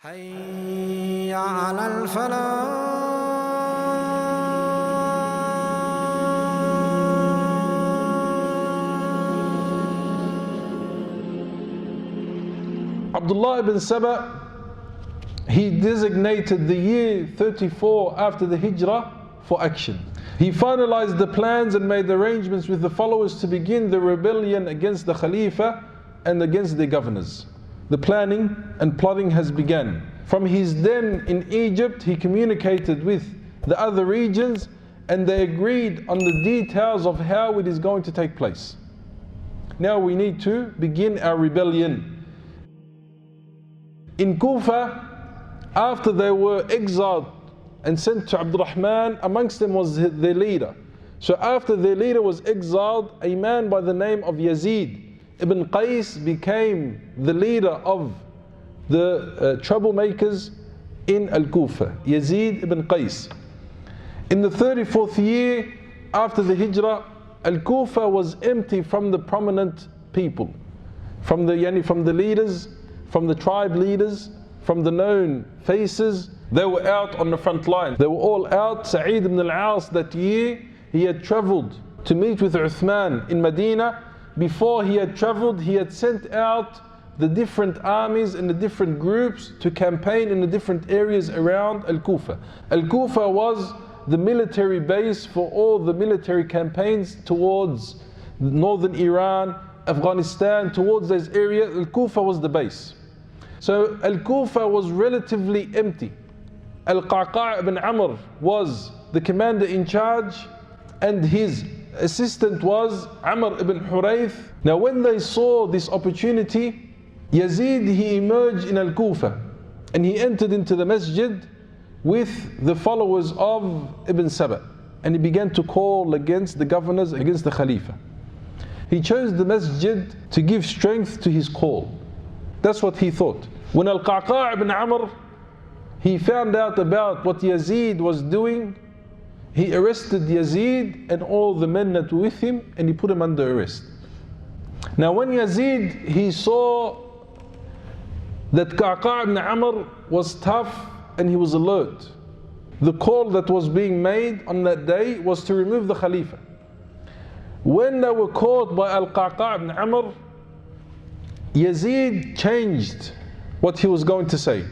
حي على الفلاح. Abdullah ibn Saba, he designated the year 34 after the Hijrah for action. He finalized the plans and made arrangements with the followers to begin the rebellion against the Khalifa and against the governors. The planning and plotting has begun. From his den in Egypt, he communicated with the other regions and they agreed on the details of how it is going to take place. Now we need to begin our rebellion. In Kufa, after they were exiled and sent to Abdurrahman, amongst them was their leader. So after their leader was exiled, a man by the name of Yazid ibn Qais became the leader of the troublemakers in Al-Kufa, Yazid ibn Qais. In the 34th year after the Hijrah, Al-Kufa was empty from the prominent people, from the leaders, from the tribe leaders, from the known faces. They were out on the front line. They were all out. Sa'id ibn al-As that year, he had traveled to meet with Uthman in Medina. Before he had traveled, he had sent out the different armies and the different groups to campaign in the different areas around Al-Kufa. Al-Kufa was the military base for all the military campaigns towards northern Iran, Afghanistan, towards those areas. Al-Kufa was the base. So Al-Kufa was relatively empty. Al-Qa'qa' ibn Amr was the commander in charge and his assistant was Amr ibn Hurayth. Now when they saw this opportunity, Yazid, he emerged in Al-Kufa and he entered into the masjid with the followers of Ibn Saba and he began to call against the governors, against the Khalifa. He chose the masjid to give strength to his call. That's what he thought. When Al-Qa'qa' ibn Amr, he found out about what Yazid was doing, he arrested Yazid and all the men that were with him and he put him under arrest. Now when Yazid, he saw that Qa'qa' ibn Amr was tough and he was alert. The call that was being made on that day was to remove the Khalifa. When they were caught by Al-Qa'qa' ibn Amr, Yazid changed what he was going to say.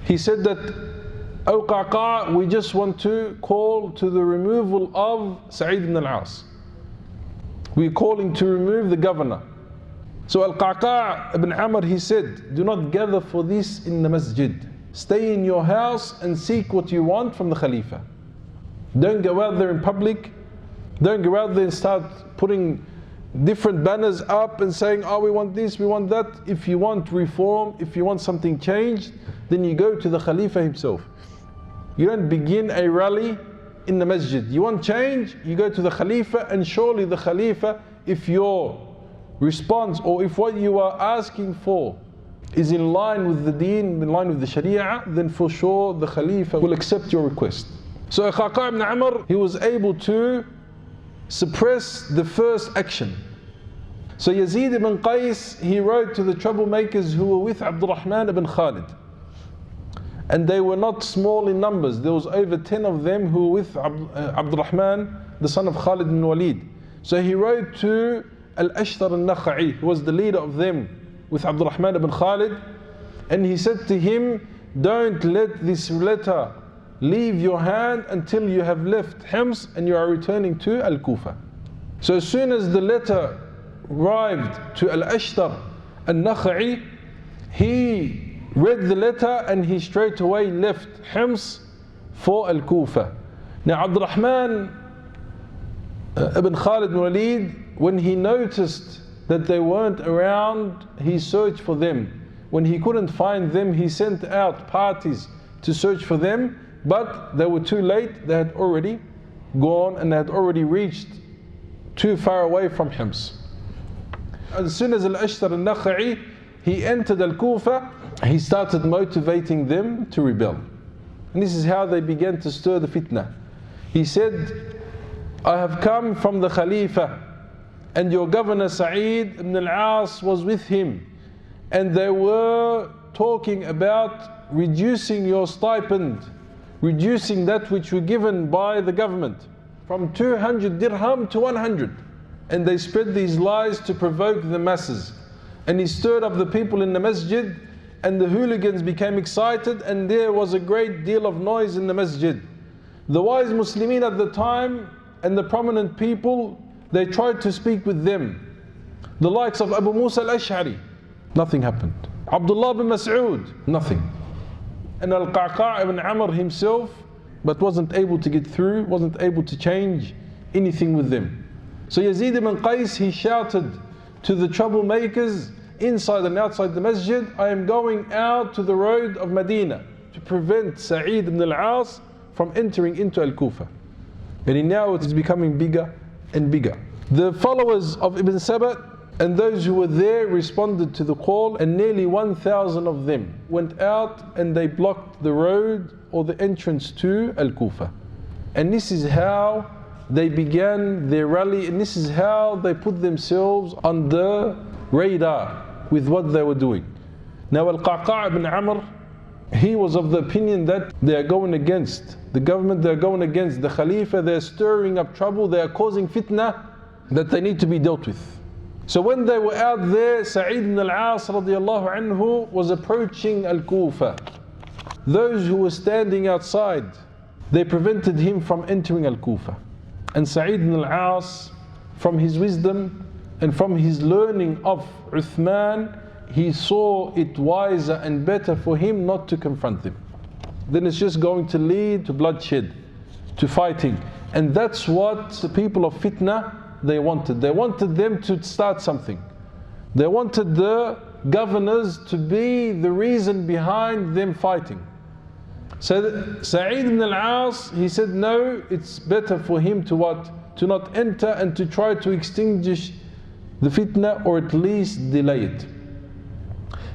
He said that, "O Qa'qa', we just want to call to the removal of Sa'id ibn al-As. We're calling to remove the governor." So Al-Qa'qa' ibn Amr, he said, "Do not gather for this in the masjid. Stay in your house and seek what you want from the Khalifa. Don't go out there in public. Don't go out there and start putting different banners up and saying, oh, we want this, we want that. If you want reform, if you want something changed, then you go to the Khalifa himself. You don't begin a rally in the masjid. You want change, you go to the Khalifa, and surely the Khalifa, if your response or if what you are asking for is in line with the deen, in line with the sharia, then for sure the Khalifa will accept your request." So Qa'qa' ibn Amr, he was able to suppress the first action. So Yazid ibn Qais, he wrote to the troublemakers who were with Abdurrahman ibn Khalid. And they were not small in numbers. There was over 10 of them who were with Abdurrahman, the son of Khalid ibn Walid. So he wrote to Al-Ashtar al-Nakha'i, who was the leader of them with Abdurrahman ibn Khalid. And he said to him, "Don't let this letter leave your hand until you have left Hims and you are returning to Al-Kufa." So as soon as the letter arrived to Al-Ashtar al-Nakha'i, he read the letter and he straight away left Hims for Al-Kufa. Now Abdurrahman ibn Khalid ibn Walid, when he noticed that they weren't around, he searched for them. When he couldn't find them, he sent out parties to search for them, but they were too late. They had already gone and they had already reached too far away from Hims. As soon as Al-Ashtar al-Nakha'i, he entered Al-Kufa, he started motivating them to rebel. And this is how they began to stir the fitna. He said, "I have come from the Khalifa and your governor Sa'id ibn al-As was with him and they were talking about reducing your stipend, reducing that which were given by the government from 200 dirham to 100. And they spread these lies to provoke the masses. And he stirred up the people in the masjid, and the hooligans became excited, and there was a great deal of noise in the masjid. The wise Muslimin at the time and the prominent people, they tried to speak with them. The likes of Abu Musa al-Ash'ari, nothing happened. Abdullah bin Mas'ud, nothing. And Al-Qa'qa' ibn Amr himself, but wasn't able to get through, wasn't able to change anything with them. So Yazid ibn Qais, he shouted to the troublemakers inside and outside the masjid, I am going out to the road of Medina to prevent Sa'id ibn al-As from entering into Al-Kufa. And now it is becoming bigger and bigger. The followers of Ibn Sabat and those who were there responded to the call, and nearly 1,000 of them went out and they blocked the road or the entrance to Al-Kufa. And this is how they began their rally, and this is how they put themselves on the radar with what they were doing. Now Al-Qa'qa' ibn Amr, he was of the opinion that they are going against the government, they are going against the Khalifa, they are stirring up trouble, they are causing fitna that they need to be dealt with. So when they were out there, Sa'id ibn al-As radiallahu anhu was approaching Al-Kufa. Those who were standing outside, they prevented him from entering Al-Kufa. And Sa'id ibn al-As, from his wisdom and from his learning of Uthman, he saw it wiser and better for him not to confront them. Then it's just going to lead to bloodshed, to fighting. And that's what the people of fitna, they wanted. They wanted them to start something. They wanted the governors to be the reason behind them fighting. So Sa'id ibn al-As, he said no, it's better for him to what? To not enter and to try to extinguish the fitna, or at least delay it.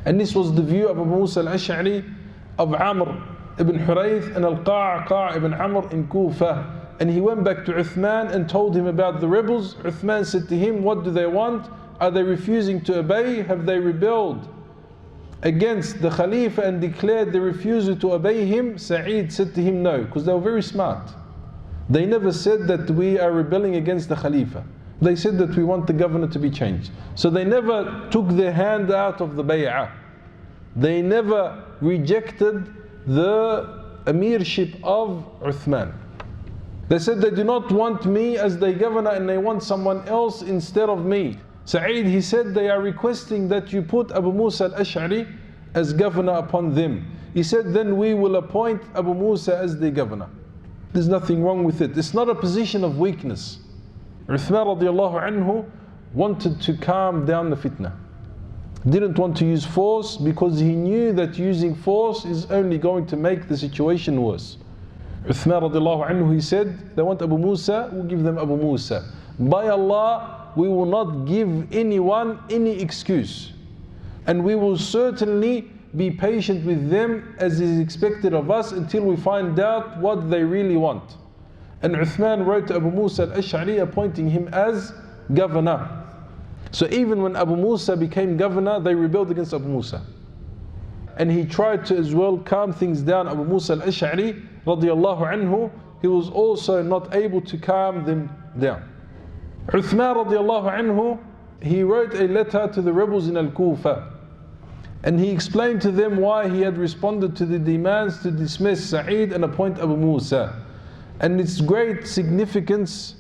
And this was the view of Abu Musa al-Ash'ari, of Amr ibn Hurayth and Al-Qa'qa' ibn Amr in Kufa. And he went back to Uthman and told him about the rebels. Uthman said to him, what do they want? Are they refusing to obey? Have they rebelled against the Khalifa and declared the refusal to obey him? Sa'id said to him, no, because they were very smart. They never said that we are rebelling against the Khalifa. They said that we want the governor to be changed. So they never took their hand out of the bay'ah. They never rejected the emirship of Uthman. They said they do not want me as their governor and they want someone else instead of me. Sa'id, he said, they are requesting that you put Abu Musa al-Ash'ari as governor upon them. He said, then we will appoint Abu Musa as the governor. There's nothing wrong with it. It's not a position of weakness. Uthman radiallahu anhu wanted to calm down the fitna. Didn't want to use force because he knew that using force is only going to make the situation worse. Uthman radiallahu anhu, he said, they want Abu Musa, we'll give them Abu Musa. By Allah, we will not give anyone any excuse. And we will certainly be patient with them as is expected of us until we find out what they really want. And Uthman wrote to Abu Musa al-Ash'ari appointing him as governor. So even when Abu Musa became governor, they rebelled against Abu Musa. And he tried to as well calm things down. Abu Musa al-Ash'ari radiallahu anhu, he was also not able to calm them down. Uthman radiallahu anhu, he wrote a letter to the rebels in Al-Kufa. And he explained to them why he had responded to the demands to dismiss Sa'id and appoint Abu Musa. And its great significance,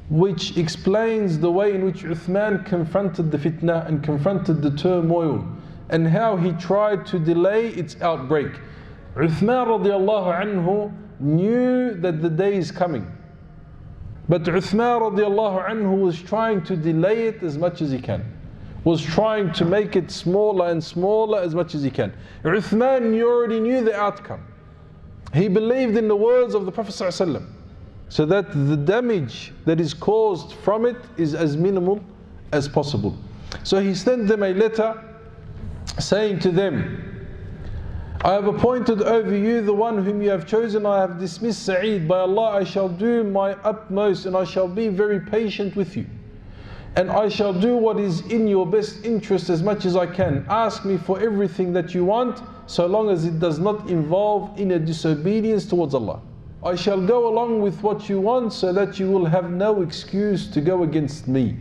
which explains the way in which Uthman confronted the fitna and confronted the turmoil, and how he tried to delay its outbreak. Uthman radiallahu anhu knew that the day is coming. But Uthman radiallahu anhu was trying to delay it as much as he can. Was trying to make it smaller and smaller as much as he can. Uthman already knew the outcome. He believed in the words of the Prophet ﷺ, so that the damage that is caused from it is as minimal as possible. So he sent them a letter saying to them, I have appointed over you the one whom you have chosen. I have dismissed Sa'id. By Allah, I shall do my utmost and I shall be very patient with you. and I shall do what is in your best interest as much as I can. Ask me for everything that you want, so long as it does not involve in a disobedience towards Allah. I shall go along with what you want, so that you will have no excuse to go against me.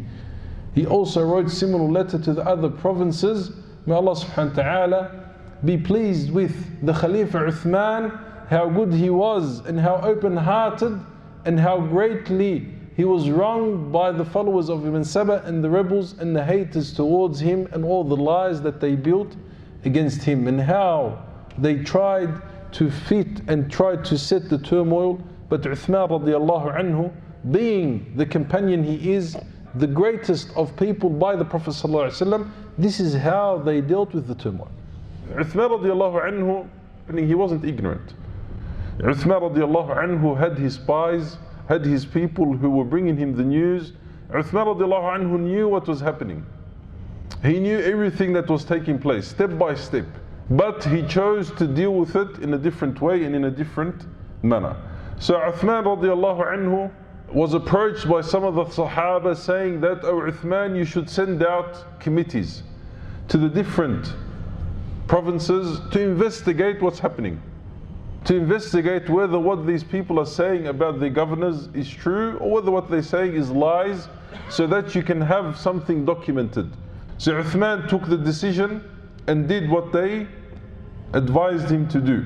He also wrote similar letter to the other provinces. May Allah subhanahu wa ta'ala be pleased with the Khalifa Uthman, how good he was and how open-hearted and how greatly he was wronged by the followers of Ibn Saba and the rebels and the haters towards him, and all the lies that they built against him, and how they tried to fit and tried to set the turmoil. But Uthman radiallahu anhu, being the companion he is, the greatest of people by the Prophet sallallahu alaihi wasallam, this is how they dealt with the turmoil. Uthman radiallahu anhu, he wasn't ignorant. Uthman radiallahu anhu had his spies, had his people who were bringing him the news. Uthman radiallahu anhu knew what was happening. He knew everything that was taking place, step by step. But he chose to deal with it in a different way and in a different manner. So Uthman radiallahu anhu was approached by some of the Sahaba saying that, "Oh Uthman, you should send out committees to the different provinces to investigate what's happening. To investigate whether what these people are saying about their governors is true, or whether what they're saying is lies, so that you can have something documented." So Uthman took the decision and did what they advised him to do.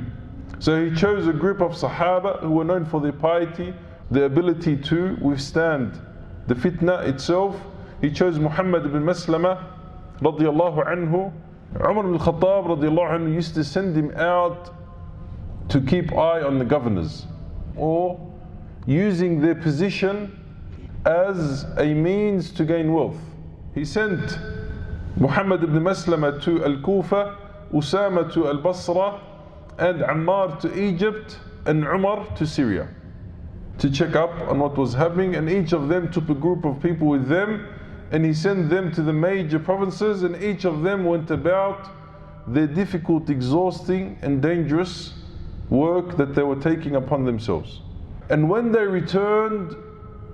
So he chose a group of Sahaba who were known for their piety, the ability to withstand the fitna itself. He chose Muhammad ibn Maslama radiallahu anhu. Umar ibn Khattab radiallahu anhu used to send him out to keep eye on the governors, or using their position as a means to gain wealth. He sent Muhammad ibn Maslama to Al-Kufa, Usama to Al-Basra, and Ammar to Egypt, and Umar to Syria, to check up on what was happening. And each of them took a group of people with them, and he sent them to the major provinces, and each of them went about their difficult, exhausting and dangerous work that they were taking upon themselves. And when they returned,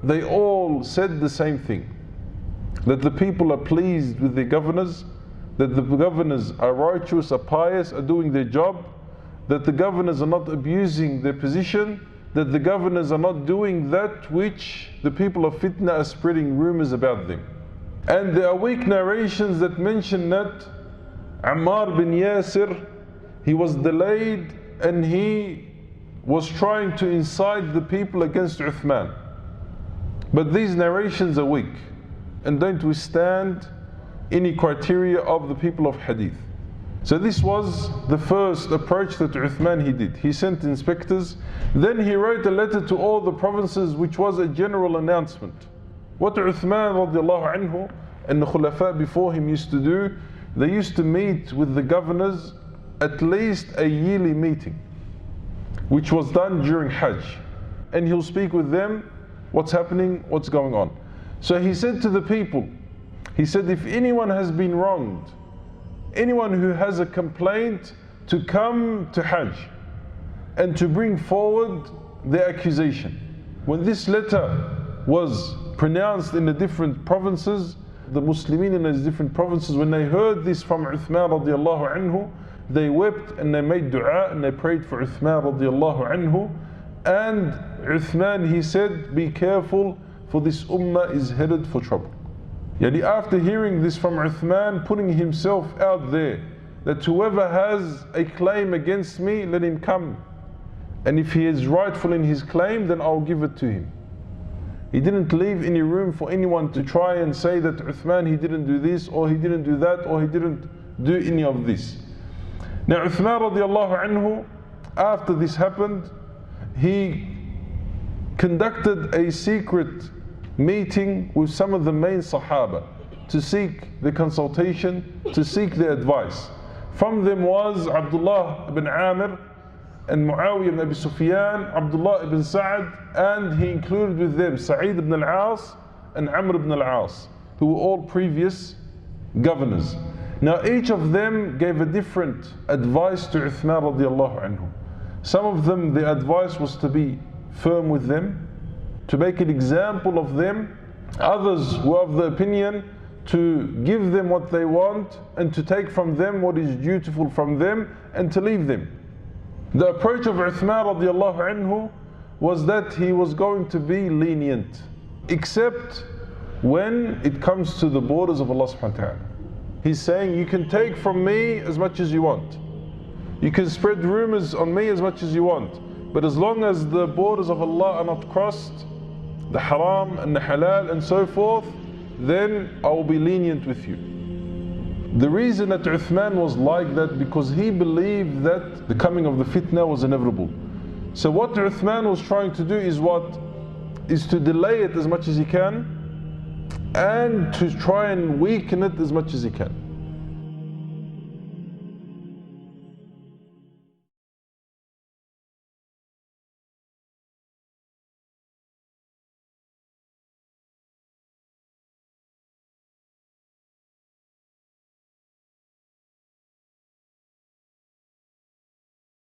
they all said the same thing, that the people are pleased with their governors, that the governors are righteous, are pious, are doing their job, that the governors are not abusing their position, that the governors are not doing that which the people of fitna are spreading rumors about them. And there are weak narrations that mention that Ammar bin Yasir, he was delayed and he was trying to incite the people against Uthman. But these narrations are weak and don't withstand any criteria of the people of hadith. So this was the first approach that Uthman he did. He sent inspectors. Then he wrote a letter to all the provinces, which was a general announcement. What Uthman radiallahu anhu and the Khulafa before him used to do, they used to meet with the governors at least a yearly meeting, which was done during Hajj. And he'll speak with them, what's happening, what's going on. So he said to the people, he said, if anyone has been wronged, anyone who has a complaint, to come to Hajj and to bring forward their accusation. When this letter was pronounced in the different provinces, the Muslimin in those different provinces, when they heard this from Uthman radiallahu anhu, they wept and they made dua and they prayed for Uthman radiallahu anhu. And Uthman, he said, be careful, for this ummah is headed for trouble. Yani after hearing this from Uthman, putting himself out there, that whoever has a claim against me, let him come. And if he is rightful in his claim, then I'll give it to him. He didn't leave any room for anyone to try and say that Uthman, he didn't do this, or he didn't do that, or he didn't do any of this. Now Uthman radiallahu anhu, after this happened, he conducted a secret meeting with some of the main Sahaba to seek the consultation, to seek their advice. From them was Abdullah ibn Amir and Muawiyah ibn Abi Sufyan, Abdullah ibn Sa'ad, and he included with them Sa'id ibn al-As and Amr ibn al-As, who were all previous governors. Now each of them gave a different advice to Uthman radiallahu anhu. Some of them, their advice was to be firm with them, to make an example of them, Others were of the opinion to give them what they want and to take from them what is dutiful from them and to leave them. The approach of Uthman radiallahu anhu was that he was going to be lenient, except when it comes to the borders of Allah subhanahu wa ta'ala. He's saying, you can take from me as much as you want. You can spread rumors on me as much as you want. But as long as the borders of Allah are not crossed, the haram and the halal and so forth, then I will be lenient with you. The reason that Uthman was like that, because he believed that the coming of the fitna was inevitable. So what Uthman was trying to do is what? Is to delay it as much as he can and to try and weaken it as much as he can.